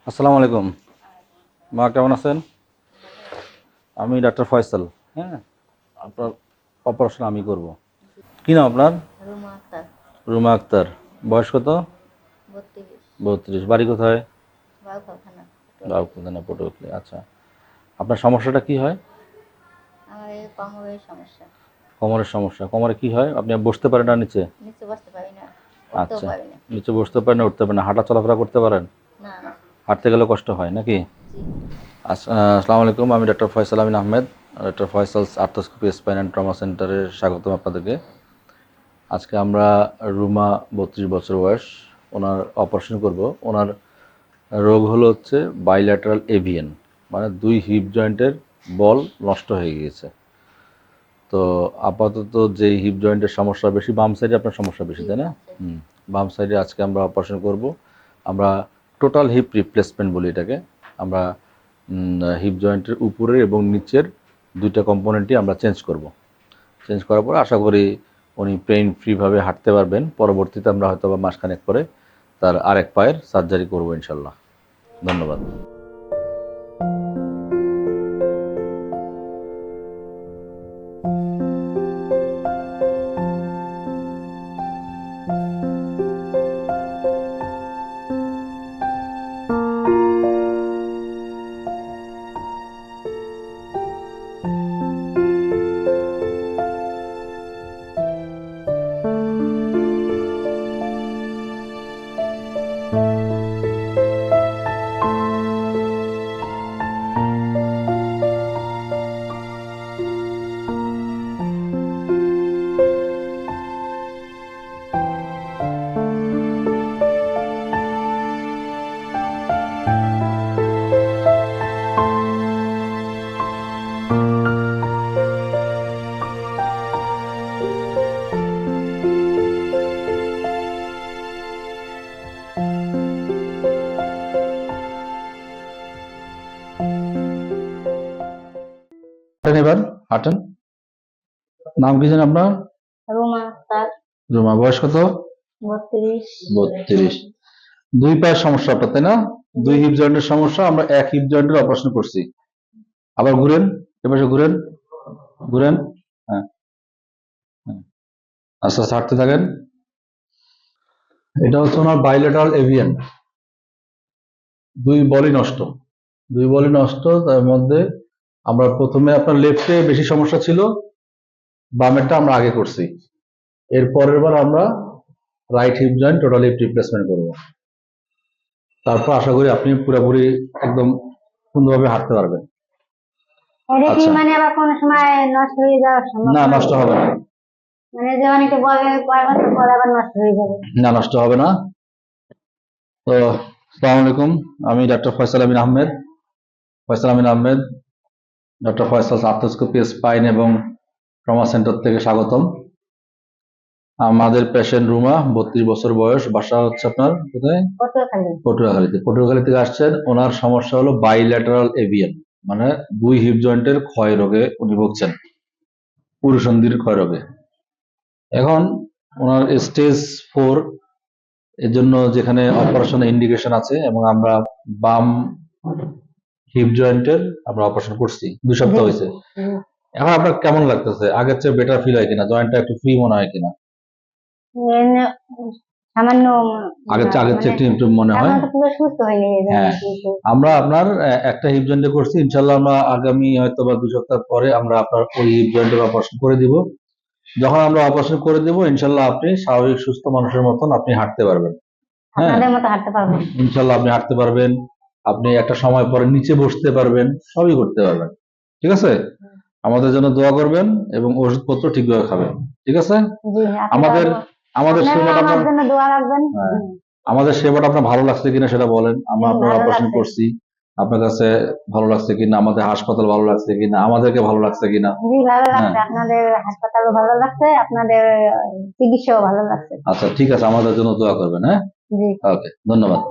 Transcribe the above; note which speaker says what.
Speaker 1: আসসালামু আলাইকুম। মা কেমন আছেন? আমি ডাক্তার ফয়সাল। হ্যাঁ, আপনার অপারেশন আমি করব। কি নাম আপনার?
Speaker 2: রুমা আক্তার।
Speaker 1: রুমা আক্তার। বয়স কত?
Speaker 2: 32।
Speaker 1: 32। বাড়ি কোথায়?
Speaker 2: বাউখাল থানা।
Speaker 1: বাউখালী, পটুয়াখালী। আচ্ছা, আপনার সমস্যাটা কি হয়?
Speaker 2: আমার এই কোমরের সমস্যা।
Speaker 1: কোমরের সমস্যা। কোমরে কি হয়? আপনি বসতে পারেন না নিচে?
Speaker 2: নিচে বসতে পারি না, উঠতেও
Speaker 1: আচ্ছা,
Speaker 2: পারি না।
Speaker 1: নিচে বসতে পারেন না, উঠতে পারেন না, হাঁটা চলাফেরা করতে পারেন?
Speaker 2: না না।
Speaker 1: হাঁটতে গেলে কষ্ট হয় নাকি?
Speaker 2: জি।
Speaker 1: আসসালামু আলাইকুম। আমি ডাক্তার ফয়সাল আমিন আহমেদ, ডাক্তার Faisal's arthroscopy spine and trauma সেন্টারে স্বাগতম আপনাদেরকে। আজকে আমরা রুমা 32 বছর বয়স, ওনার অপারেশন করব। ওনার রোগ হচ্ছে বাইল্যাটারাল এভিএন, মানে দুই হিপ জয়েন্টের বল নষ্ট হয়ে গিয়েছে। তো আপাতত যেই হিপ জয়েন্টের সমস্যা বেশি, বাম সাইডে আপনার সমস্যা বেশি, তাই না? বাম সাইডে আজকে আমরা অপারেশন করব। আমরা টোটাল হিপ রিপ্লেসমেন্ট বলি এটাকে। আমরা হিপ জয়েন্টের উপরের এবং নিচের দুইটা কম্পোনেন্টই আমরা চেঞ্জ করব। চেঞ্জ করার পর আশা করি উনি পেইন ফ্রিভাবে হাঁটতে পারবেন। পরবর্তীতে আমরা হয়তো বা মাসখানেক পরে তার আরেক পায়ের সার্জারি করব ইনশাল্লাহ। ধন্যবাদ। এবার হাঁটেন। নাম কি জানেন আপনার?
Speaker 2: রুমা আক্তার।
Speaker 1: রুমা। বয়স কত?
Speaker 2: 32।
Speaker 1: 32। দুই পায়ের সমস্যা আপনার, তাই না? দুই হিপ জয়েন্টের সমস্যা। আমরা এক হিপ জয়েন্টের অপারেশন করছি। আবার ঘুরেন, এপাশে ঘুরেন, ঘুরেন। হ্যাঁ, হ্যাঁ। আস্তে আস্তে হাঁটতে থাকেন। এটা হচ্ছে ওনার বাইলেটারাল এভিএন। দুই বলই নষ্ট, দুই বলই নষ্ট। তার মধ্যে আমরা প্রথমে আপনার লেফটে বেশি সমস্যা ছিল, বামেরটা আমরা আগে করছি। এর পরের বার আমরা right hip joint total hip replacement করবো। তারপর আশা করি আপনি পুরোপুরি একদম সুন্দরভাবে হাঁটতে পারবেন।
Speaker 2: এটা কি
Speaker 1: আচ্ছা,
Speaker 2: মানে আবার কোনো সময় নষ্ট হয়ে যাওয়ার
Speaker 1: না
Speaker 2: সম্ভাবনা
Speaker 1: নষ্ট
Speaker 2: আছে?
Speaker 1: হবে না,
Speaker 2: মানে যে অনেকে বলে কয়েক বছর পরে আবার নষ্ট হয়ে যাবে।
Speaker 1: না নষ্ট হবে না। তো আসসালামু আলাইকুম। আমি ডাক্তার Faisal Amin Ahmed, Faisal Amin Ahmed, doctor Faisal arthroscopy spine এবং ট্রমা সেন্টার থেকে স্বাগতম। আমাদের পেশেন্ট রুমা, 32 বছর বয়স, বাসা হচ্ছে আপনার কোথায়?
Speaker 2: পটুয়াখালী।
Speaker 1: পটুয়াখালীতে। পটুয়াখালী থেকে আসছেন। ওনার সমস্যা হলো বাইল্যাটারাল এভিএন, মানে দুই হিপ জয়েন্টের ক্ষয় রোগে উনি ভুগছেন, পুরুষন্ধির ক্ষয় রোগে। এখন ওনার স্টেজ 4, এর জন্য যেখানে অপারেশন ইন্ডিকেশন আছে, এবং আমরা বাম হিপ জয়েন্টের আমরা অপারেশন করছি 2 সপ্তাহ হয়েছে। এখন আপনার কেমন লাগতেছে? আগের চেয়ে বেটার ফিল হয় কিনা? জয়েন্টটা একটু ফ্রি মনে হয় কিনা?
Speaker 2: সামান্য
Speaker 1: আগের চেয়ে
Speaker 2: মানে
Speaker 1: একটু ইমপ্রুভ মনে হয়।
Speaker 2: এখন তো পুরো সুস্থ হয়নি এই জন্য
Speaker 1: হ্যাঁ,
Speaker 2: কিন্তু।
Speaker 1: আমরা আপনার একটা হিপ জয়েন্টে করছি। ইনশাল্লাহ আমরা আগামী হয়তো বা 2 সপ্তাহ পরে আমরা আপনার ওই হিপ জয়েন্টের অপারেশন করে দিব। যখন আমরা অপারেশন করে দিব, ইনশাল্লাহ আপনি স্বাভাবিক সুস্থ মানুষের মতন আপনি হাঁটতে পারবেন। হ্যাঁ,
Speaker 2: আপনাদের মতো হাঁটতে পারবো।
Speaker 1: ইনশাল্লাহ আপনি হাঁটতে পারবেন। আপনি একটা সময় পরে নিচে বসতে পারবেন, সবই করতে পারবেন। ঠিক আছে? আমাদের জন্য দোয়া করবেন এবং ওষুধপত্র ঠিকভাবে খাবেন। ঠিক আছে?
Speaker 2: জি,
Speaker 1: আমাদের আমাদের
Speaker 2: আপনারা
Speaker 1: সেবাটা
Speaker 2: আমার
Speaker 1: আপনার,
Speaker 2: জন্য দোয়া রাখবেন।
Speaker 1: হ্যাঁ, আমাদের সেবাটা আপনার ভালো লাগছে কিনা সেটা বলেন। আমরা আপনার
Speaker 2: ভালো
Speaker 1: অপারেশন
Speaker 2: লাগছে।
Speaker 1: করছি, আপনার কাছে ভালো লাগছে কিনা, আমাদের হাসপাতাল ভালো লাগছে কিনা, আমাদেরকে ভালো লাগছে কিনা?
Speaker 2: জি, ভালো
Speaker 1: হ্যাঁ,
Speaker 2: লাগছে। আপনাদের হাসপাতালও ভালো লাগছে, আপনাদের চিকিৎসাও ভালো লাগছে।
Speaker 1: আচ্ছা ঠিক আছে, আমাদের জন্য দোয়া করবেন। হ্যাঁ,
Speaker 2: জি।
Speaker 1: ওকে, ধন্যবাদ।